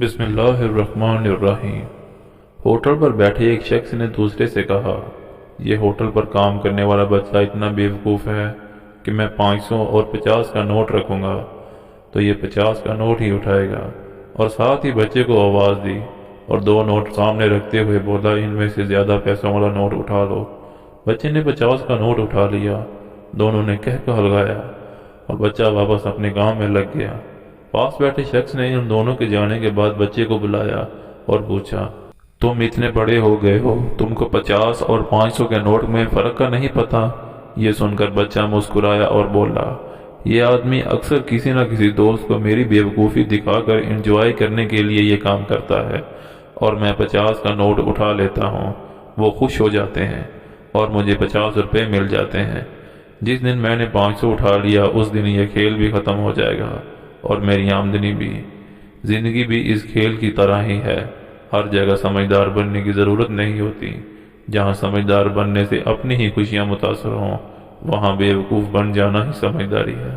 بسم اللہ الرحمن الرحیم۔ ہوٹل پر بیٹھے ایک شخص نے دوسرے سے کہا، یہ ہوٹل پر کام کرنے والا بچہ اتنا بیوقوف ہے کہ میں 500 اور 50 کا نوٹ رکھوں گا تو یہ 50 کا نوٹ ہی اٹھائے گا، اور ساتھ ہی بچے کو آواز دی اور 2 نوٹ سامنے رکھتے ہوئے بولا، ان میں سے زیادہ پیسوں والا نوٹ اٹھا لو۔ بچے نے 50 کا نوٹ اٹھا لیا، دونوں نے کہہ لگایا اور بچہ واپس اپنے کام میں لگ گیا۔ پاس بیٹھے شخص نے ان دونوں کے جانے کے بعد بچے کو بلایا اور پوچھا، تم اتنے بڑے ہو گئے ہو، تم کو 50 اور 500 کے نوٹ میں فرق کا نہیں پتا؟ یہ سن کر بچہ مسکرایا اور بولا، یہ آدمی اکثر کسی نہ کسی دوست کو میری بیوقوفی دکھا کر انجوائے کرنے کے لیے یہ کام کرتا ہے، اور میں 50 کا نوٹ اٹھا لیتا ہوں، وہ خوش ہو جاتے ہیں اور مجھے 50 روپے مل جاتے ہیں۔ جس دن میں نے 500 اٹھا لیا اس دن یہ کھیل بھی ختم ہو جائے گا اور میری آمدنی بھی۔ زندگی بھی اس کھیل کی طرح ہی ہے، ہر جگہ سمجھدار بننے کی ضرورت نہیں ہوتی۔ جہاں سمجھدار بننے سے اپنی ہی خوشیاں متاثر ہوں، وہاں بیوقوف بن جانا ہی سمجھداری ہے۔